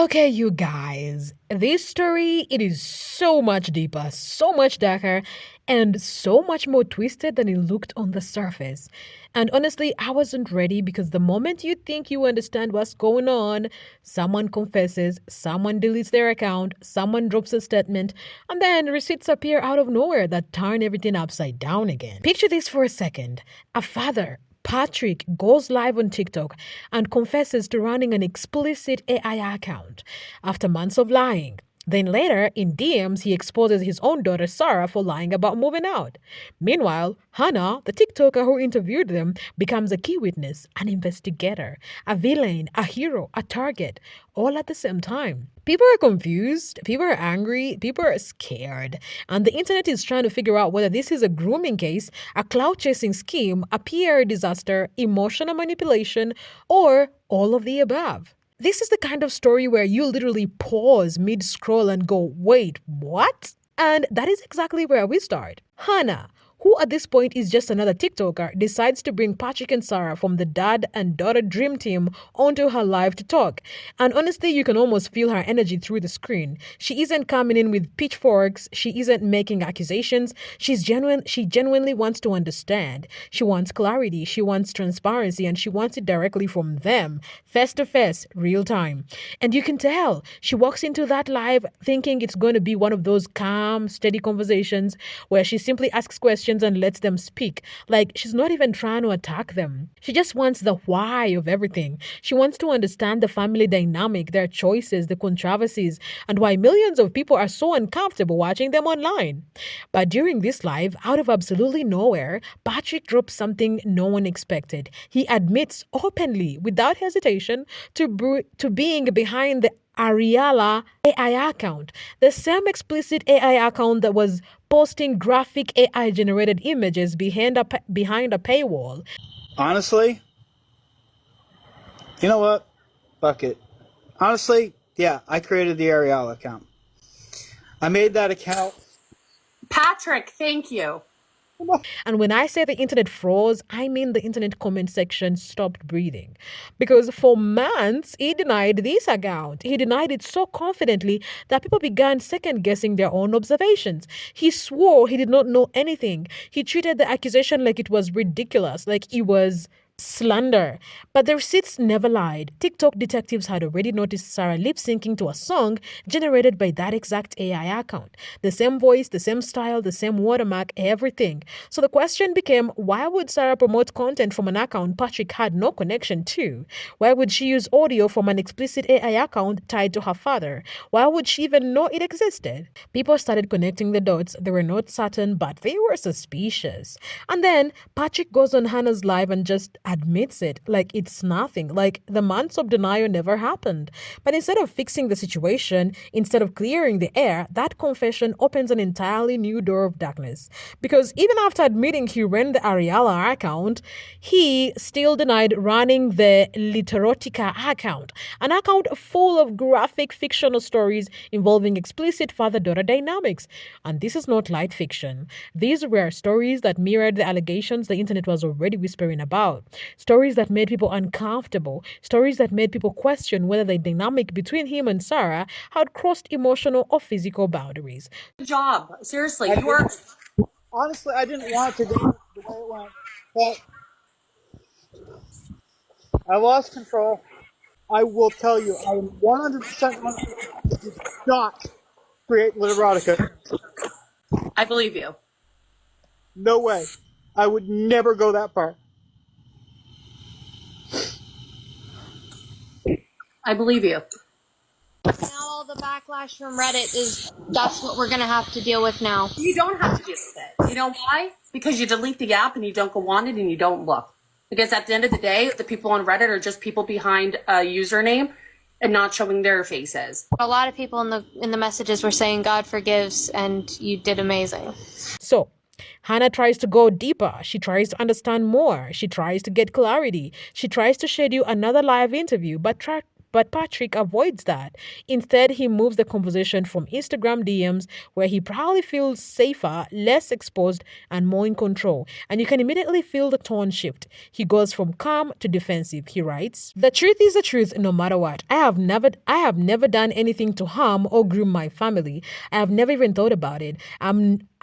Okay, you guys, this story, it is so much deeper, so much darker, and so much more twisted than it looked on the surface. And honestly, I wasn't ready because the moment you think you understand what's going on, someone confesses, someone deletes their account, someone drops a statement, and then receipts appear out of nowhere that turn everything upside down again. Picture this for a second. A father, Patrick, goes live on TikTok and confesses to running an explicit AI account after months of lying. Then later, in DMs, he exposes his own daughter Sarah for lying about moving out. Meanwhile, Hana, the TikToker who interviewed them, becomes a key witness, an investigator, a villain, a hero, a target, all at the same time. People are confused, people are angry, people are scared, and the internet is trying to figure out whether this is a grooming case, a clout chasing scheme, a PR disaster, emotional manipulation, or all of the above. This is the kind of story where you literally pause mid scroll and go, wait, what? And that is exactly where we start. Hana, who at this point is just another TikToker, decides to bring Patrick and Sarah from the dad and daughter dream team onto her live to talk. And honestly, you can almost feel her energy through the screen. She isn't coming in with pitchforks. She isn't making accusations. She genuinely wants to understand. She wants clarity. She wants transparency, and she wants it directly from them, face to face, real time. And you can tell she walks into that live thinking it's going to be one of those calm, steady conversations where she simply asks questions and lets them speak. Like, she's not even trying to attack them. She just wants the why of everything. She wants to understand the family dynamic, their choices, the controversies, and why millions of people are so uncomfortable watching them online. But during this live, out of absolutely nowhere, Patrick drops something no one expected. He admits openly, without hesitation, to being behind the Ariala AI account, the same explicit AI account that was posting graphic AI generated images behind a paywall. Honestly, you know what? Fuck it. Honestly, yeah, I created the Ariel account. I made that account. Patrick, thank you. And when I say the internet froze, I mean the internet comment section stopped breathing. Because for months, he denied this account. He denied it so confidently that people began second guessing their own observations. He swore he did not know anything. He treated the accusation like it was ridiculous, like it was slander. But the receipts never lied. TikTok detectives had already noticed Sarah lip syncing to a song generated by that exact AI account. The same voice, the same style, the same watermark, everything. So the question became, why would Sarah promote content from an account Patrick had no connection to? Why would she use audio from an explicit AI account tied to her father? Why would she even know it existed? People started connecting the dots. They were not certain, but they were suspicious. And then Patrick goes on Hannah's live and just admits it like it's nothing, like the months of denial never happened. But instead of fixing the situation, instead of clearing the air, that confession opens an entirely new door of darkness. Because even after admitting he ran the Ariala account, he still denied running the Literotica account, an account full of graphic fictional stories involving explicit father-daughter dynamics. And this is not light fiction. These were stories that mirrored the allegations the internet was already whispering about. Stories that made people uncomfortable. Stories that made people question whether the dynamic between him and Sarah had crossed emotional or physical boundaries. Good job. Seriously, you were. Honestly, I didn't want it to go the way it went, but I lost control. I will tell you, I am 100% did not create Literotica. I believe you. No way. I would never go that far. I believe you. Now all the backlash from Reddit that's what we're gonna have to deal with now. You don't have to deal with it. You know why? Because you delete the app and you don't go on it and you don't look. Because at the end of the day, the people on Reddit are just people behind a username and not showing their faces. A lot of people in the messages were saying God forgives and you did amazing. So, Hannah tries to go deeper. She tries to understand more. She tries to get clarity. She tries to schedule another live interview, but But Patrick avoids that. Instead, he moves the conversation from Instagram DMs, where he probably feels safer, less exposed, and more in control. And you can immediately feel the tone shift. He goes from calm to defensive. He writes, "The truth is the truth no matter what. I have never done anything to harm or groom my family. I have never even thought about it.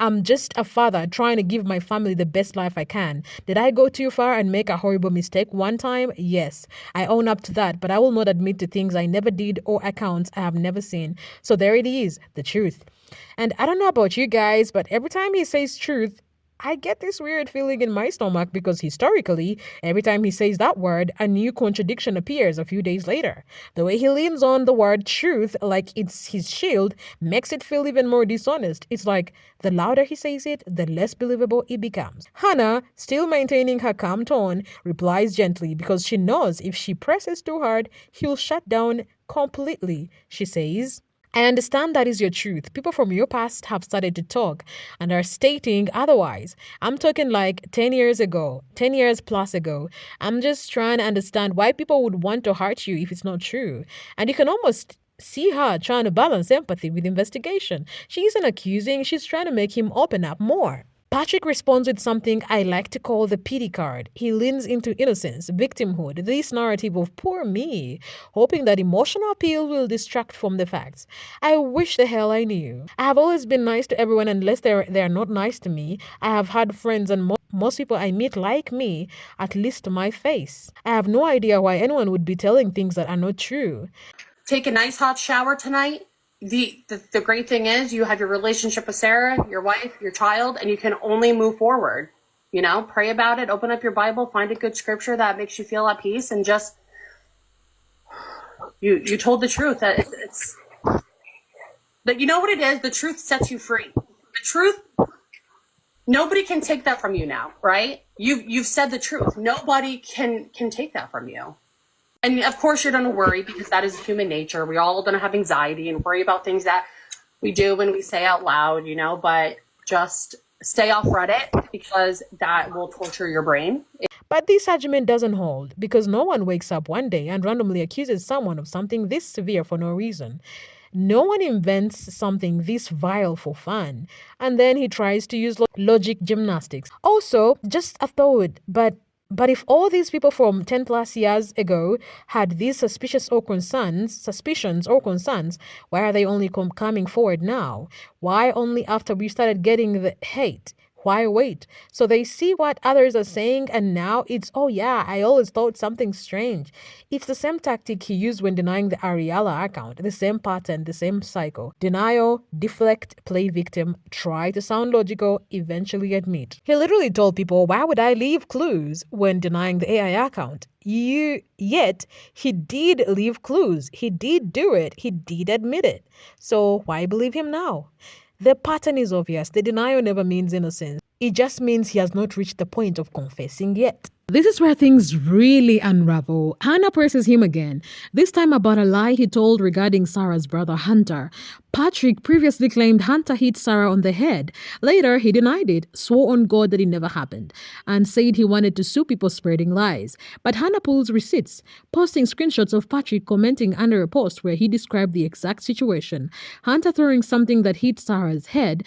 I'm just a father trying to give my family the best life I can. Did I go too far and make a horrible mistake one time? Yes. I own up to that, but I will not admit to things I never did or accounts I have never seen. So there it is, the truth." And I don't know about you guys, but every time he says truth, I get this weird feeling in my stomach because historically, every time he says that word, a new contradiction appears a few days later. The way he leans on the word truth like it's his shield makes it feel even more dishonest. It's like the louder he says it, the less believable it becomes. Hana, still maintaining her calm tone, replies gently because she knows if she presses too hard, he'll shut down completely. She says, "I understand that is your truth. People from your past have started to talk and are stating otherwise. I'm talking like 10 years ago, 10 years plus ago. I'm just trying to understand why people would want to hurt you if it's not true." And you can almost see her trying to balance empathy with investigation. She isn't accusing, she's trying to make him open up more. Patrick responds with something I like to call the pity card. He leans into innocence, victimhood, this narrative of poor me, hoping that emotional appeal will distract from the facts. I wish the hell I knew. I have always been nice to everyone unless they're not nice to me. I have had friends and most people I meet like me, at least to my face. I have no idea why anyone would be telling things that are not true. Take a nice hot shower tonight. The great thing is you have your relationship with Sarah, your wife, your child, and you can only move forward. You know, pray about it, open up your Bible, find a good scripture that makes you feel at peace, and just you told the truth. That it's that, you know what it is? The truth sets you free. The truth, nobody can take that from you now, right? You've said the truth. Nobody can take that from you. And of course you're going to worry because that is human nature. We're all going to have anxiety and worry about things that we do when we say out loud, you know, but just stay off Reddit because that will torture your brain. But this argument doesn't hold because no one wakes up one day and randomly accuses someone of something this severe for no reason. No one invents something this vile for fun, and then he tries to use logic gymnastics. Also, just a thought, but if all these people from 10 plus years ago had these suspicions or concerns, why are they only coming forward now? Why only after we started getting the hate? Why wait? So they see what others are saying and now it's, oh yeah, I always thought something strange. It's the same tactic he used when denying the Ariella account, the same pattern, the same cycle. Denial, deflect, play victim, try to sound logical, eventually admit. He literally told people, why would I leave clues when denying the AI account? Yet he did leave clues. He did do it. He did admit it. So why believe him now? The pattern is obvious. The denial never means innocence. It just means he has not reached the point of confessing yet. This is where things really unravel. Hana presses him again, this time about a lie he told regarding Sarah's brother Hunter. Patrick previously claimed Hunter hit Sarah on the head. Later, he denied it, swore on God that it never happened, and said he wanted to sue people spreading lies. But Hana pulls receipts, posting screenshots of Patrick commenting under a post where he described the exact situation. Hunter throwing something that hit Sarah's head,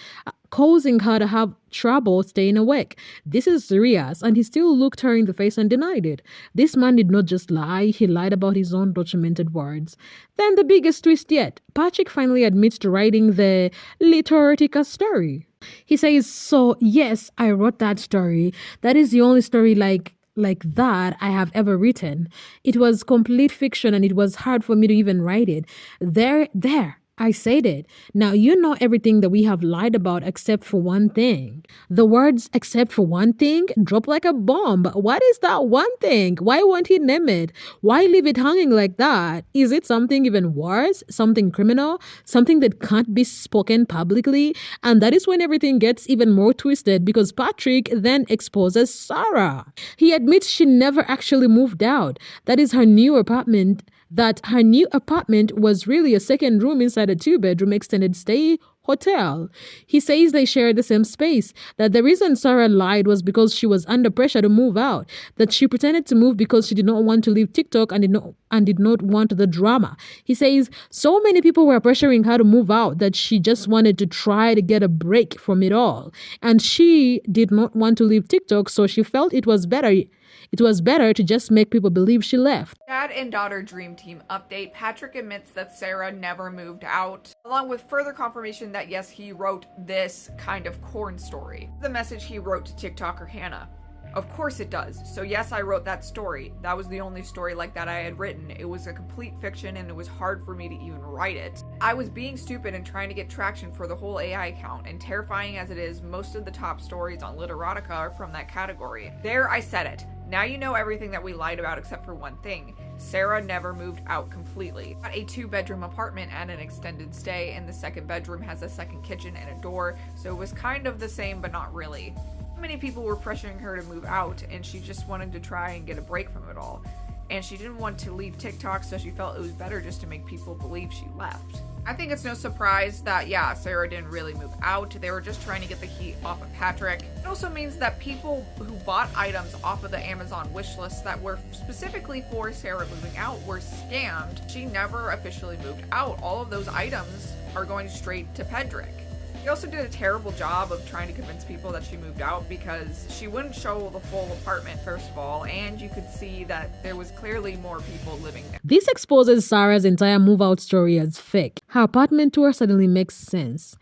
causing her to have trouble staying awake. This is serious, and he still looked her in the face and denied it. This man did not just lie, he lied about his own documented words. Then the biggest twist yet, Patrick finally admits to writing the Literotica story. He says, so yes, I wrote that story. That is the only story like that I have ever written. It was complete fiction and it was hard for me to even write it. There. I said it. Now you know everything that we have lied about except for one thing. The words except for one thing drop like a bomb. What is that one thing? Why won't he name it? Why leave it hanging like that? Is it something even worse? Something criminal? Something that can't be spoken publicly? And that is when everything gets even more twisted because Patrick then exposes Sarah. He admits she never actually moved out. That is her new apartment that her new apartment was really a second room inside a 2-bedroom extended stay hotel. He says they shared the same space, that the reason Sarah lied was because she was under pressure to move out, that she pretended to move because she did not want to leave TikTok and did not want the drama. He says so many people were pressuring her to move out that she just wanted to try to get a break from it all. And she did not want to leave TikTok, so she felt it was better to just make people believe she left. Dad and daughter dream team update. Patrick admits that Sarah never moved out, along with further confirmation that yes, he wrote this kind of corn story. The message he wrote to TikToker Hana. Of course it does. So yes, I wrote that story. That was the only story like that I had written. It was a complete fiction and it was hard for me to even write it. I was being stupid and trying to get traction for the whole AI account, and terrifying as it is, most of the top stories on Literotica are from that category. There, I said it. Now you know everything that we lied about except for one thing. Sarah never moved out completely. Got a 2-bedroom apartment and an extended stay, and the second bedroom has a second kitchen and a door, so it was kind of the same but not really. Many people were pressuring her to move out, and she just wanted to try and get a break from it all. And she didn't want to leave TikTok, so she felt it was better just to make people believe she left. I think it's no surprise that, yeah, Sarah didn't really move out. They were just trying to get the heat off of Patrick. It also means that people who bought items off of the Amazon wish list that were specifically for Sarah moving out were scammed. She never officially moved out. All of those items are going straight to Patrick. He also did a terrible job of trying to convince people that she moved out because she wouldn't show the full apartment, first of all, and you could see that there was clearly more people living there. This exposes Sarah's entire move-out story as fake. Her apartment tour suddenly makes sense.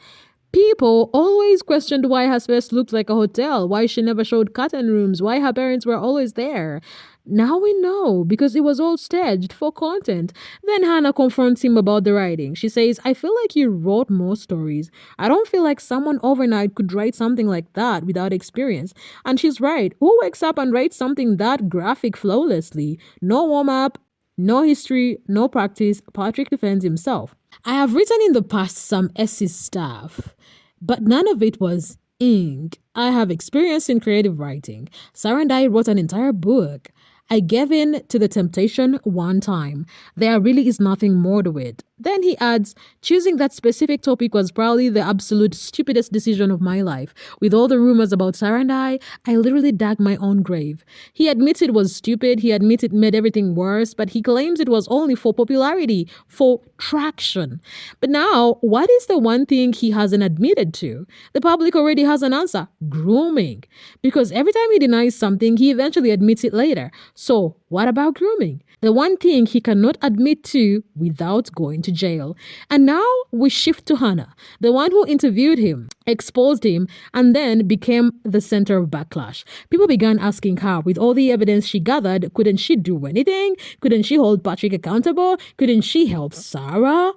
People always questioned why her space looked like a hotel, why she never showed curtain rooms, why her parents were always there. Now we know, because it was all staged for content. Then Hana confronts him about the writing. She says, I feel like you wrote more stories. I don't feel like someone overnight could write something like that without experience. And she's right. Who wakes up and writes something that graphic flawlessly? No warm-up, no history, no practice. Patrick defends himself. I have written in the past some essay stuff, but none of it was ink. I have experience in creative writing. Sarah and I wrote an entire book. I gave in to the temptation one time. There really is nothing more to it. Then he adds, choosing that specific topic was probably the absolute stupidest decision of my life. With all the rumors about Sarah and I literally dug my own grave. He admits it was stupid. He admits it made everything worse, but he claims it was only for popularity, for traction. But now, what is the one thing he hasn't admitted to? The public already has an answer. Grooming. Because every time he denies something, he eventually admits it later. So, what about grooming? The one thing he cannot admit to without going to jail. And now we shift to Hana, the one who interviewed him, exposed him, and then became the center of backlash. People began asking her, with all the evidence she gathered, couldn't she do anything? Couldn't she hold Patrick accountable? Couldn't she help Sarah?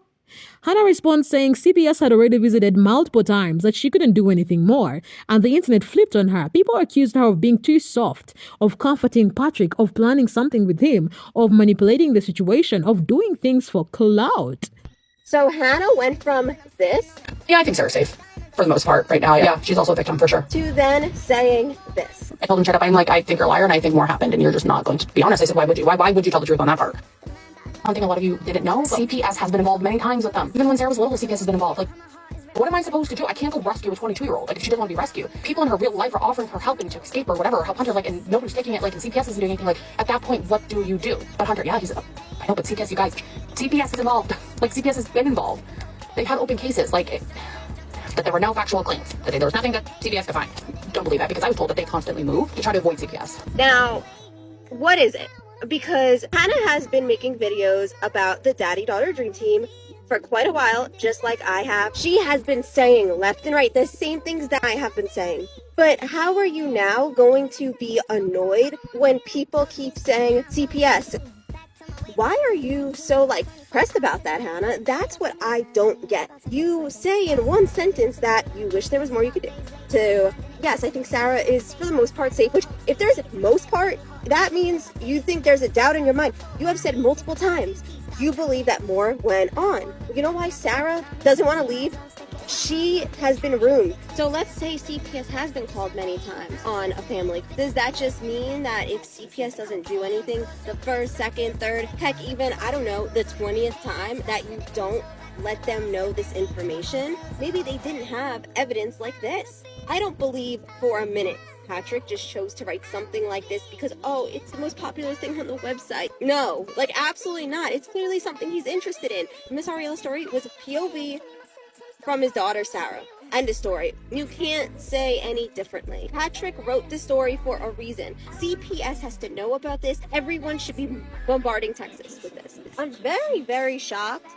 Hana responds saying CPS had already visited multiple times, that she couldn't do anything more, and the internet flipped on her. People accused her of being too soft, of comforting Patrick, of planning something with him, of manipulating the situation, of doing things for clout. So Hana went from this, Yeah, I think Sarah's safe for the most part right now. Yeah, she's also a victim for sure. to then saying this. I told him straight up, I'm like, I think you're a liar and I think more happened and you're just not going to be honest. I said, why would you? Why would you tell the truth on that part? One thing a lot of you didn't know, CPS has been involved many times with them. Even when Sarah was little, CPS has been involved. Like, what am I supposed to do? I can't go rescue a 22-year-old. Like, if she doesn't want to be rescued. People in her real life are offering her help and to escape or whatever, help Hunter, like, and nobody's taking it, like, and CPS isn't doing anything. Like, at that point, what do you do? But Hunter, yeah, I know, but CPS, you guys, CPS is involved. Like, CPS has been involved. They've had open cases, like, that there were no factual claims, that there was nothing that CPS could find. Don't believe that, because I was told that they constantly move to try to avoid CPS. Now, what is it? Because Hana has been making videos about the daddy-daughter dream team for quite a while, just like I have. She has been saying left and right the same things that I have been saying. But how are you now going to be annoyed when people keep saying CPS? Why are you so, pressed about that, Hana? That's what I don't get. You say in one sentence that you wish there was more you could do. To, yes, I think Sarah is, for the most part, safe. Which, if there's a most part, that means you think there's a doubt in your mind. You have said multiple times you believe that more went on. You know why Sarah doesn't want to leave? She has been ruined. So let's say CPS has been called many times on a family. Does that just mean that if CPS doesn't do anything the first, second, third, heck, even, I don't know, the 20th time that you don't let them know this information, maybe they didn't have evidence like this? I don't believe for a minute Patrick just chose to write something like this because, oh, it's the most popular thing on the website. No, like, absolutely not. It's clearly something he's interested in. Miss Ariela's story was a POV from his daughter, Sarah. End of story. You can't say any differently. Patrick wrote the story for a reason. CPS has to know about this. Everyone should be bombarding Texas with this. I'm very, very shocked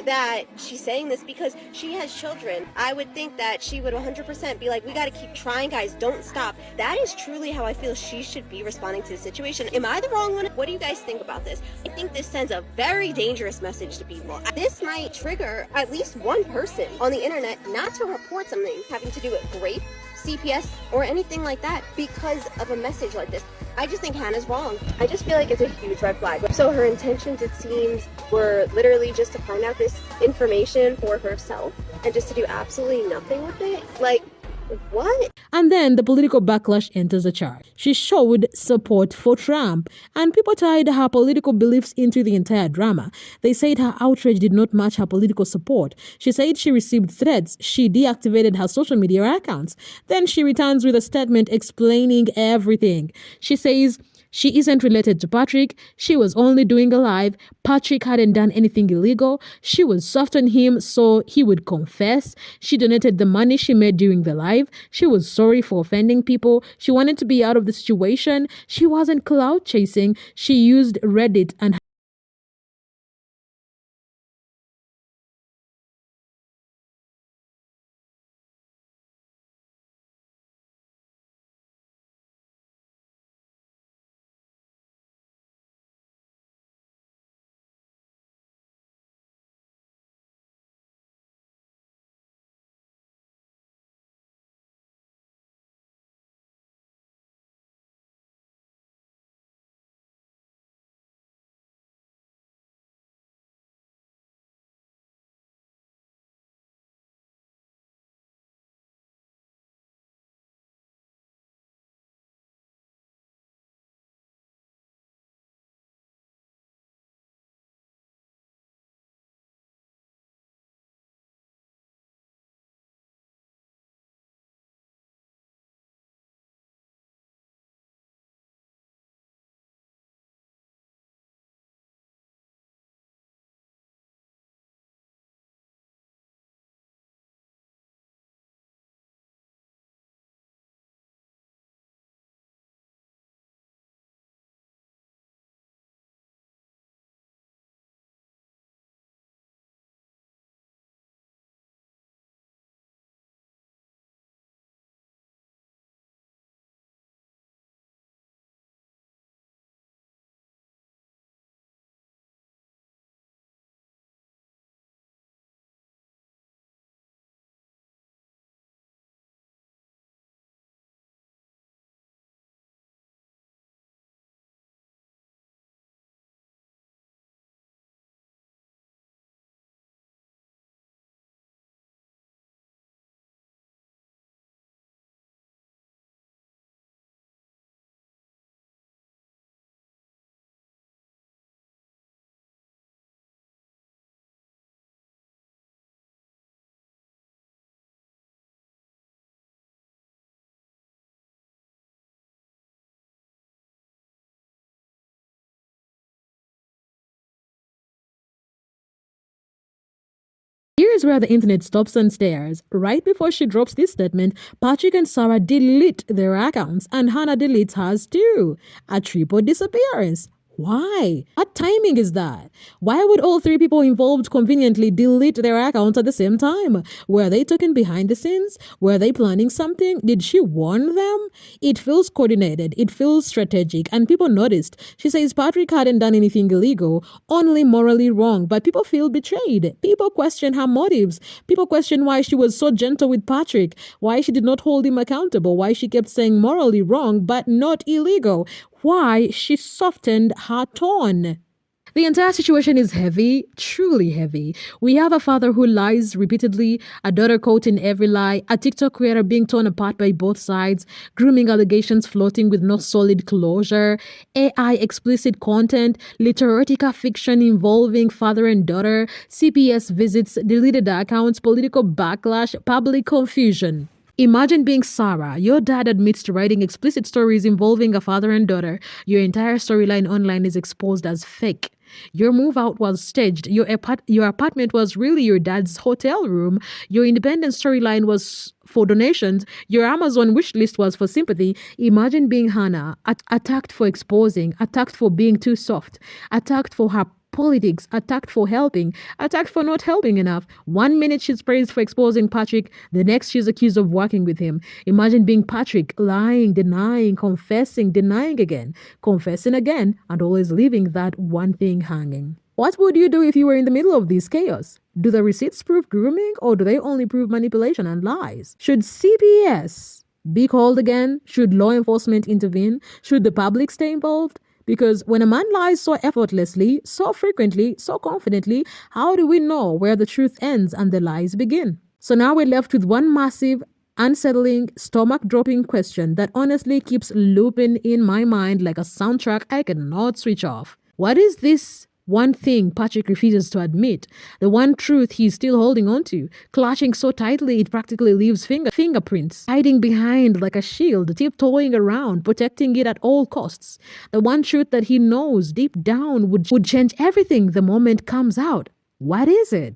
that she's saying this because she has children. I would think that she would 100% be like, we got to keep trying, guys, don't stop. That is truly how I feel she should be responding to the situation. Am I the wrong one? What do you guys think about this? I think this sends a very dangerous message to people. This might trigger at least one person on the internet not to report something having to do with rape, CPS, or anything like that because of a message like this. I just think Hannah's wrong. I just feel like it's a huge red flag. So her intentions, it seems, were literally just to find out this information for herself and just to do absolutely nothing with it. Like, what? And then the political backlash enters the chart. She showed support for Trump, and people tied her political beliefs into the entire drama. They said her outrage did not match her political support. She said she received threats. She deactivated her social media accounts. Then she returns with a statement explaining everything. She says she isn't related to Patrick. She was only doing a live. Patrick hadn't done anything illegal. She was soft on him so he would confess. She donated the money she made during the live. She was sorry for offending people. She wanted to be out of the situation. She wasn't clout chasing. She used Reddit and here's where the internet stops and stares. Right before she drops this statement, Patrick and Sarah delete their accounts and Hana deletes hers too. A triple disappearance. Why? What timing is that? Why would all three people involved conveniently delete their accounts at the same time? Were they talking behind the scenes? Were they planning something? Did she warn them? It feels coordinated. It feels strategic. And people noticed. She says Patrick hadn't done anything illegal, only morally wrong. But people feel betrayed. People question her motives. People question why she was so gentle with Patrick, why she did not hold him accountable, why she kept saying morally wrong but not illegal, why she softened her tone. The entire situation is heavy, truly heavy. We have a father who lies repeatedly, a daughter caught in every lie, a TikTok creator being torn apart by both sides, grooming allegations floating with no solid closure, AI explicit content, Literotica fiction involving father and daughter, CPS visits, deleted accounts, political backlash, public confusion. Imagine being Sarah. Your dad admits to writing explicit stories involving a father and daughter. Your entire storyline online is exposed as fake. Your move out was staged. Your apartment was really your dad's hotel room. Your independent storyline was for donations. Your Amazon wish list was for sympathy. Imagine being Hana, attacked for exposing, attacked for being too soft, attacked for her politics, attacked for helping, attacked for not helping enough. 1 minute she's praised for exposing Patrick, the next she's accused of working with him. Imagine being Patrick, lying, denying, confessing, denying again, confessing again, and always leaving that one thing hanging. What would you do if you were in the middle of this chaos? Do the receipts prove grooming, or do they only prove manipulation and lies? Should CPS be called again? Should law enforcement intervene? Should the public stay involved? Because when a man lies so effortlessly, so frequently, so confidently, how do we know where the truth ends and the lies begin? So now we're left with one massive, unsettling, stomach-dropping question that honestly keeps looping in my mind like a soundtrack I cannot switch off. What is this one thing Patrick refuses to admit, the one truth he's still holding on to, clutching so tightly it practically leaves fingerprints, hiding behind like a shield, tiptoeing around, protecting it at all costs, the one truth that he knows deep down would change everything the moment comes out? What is it?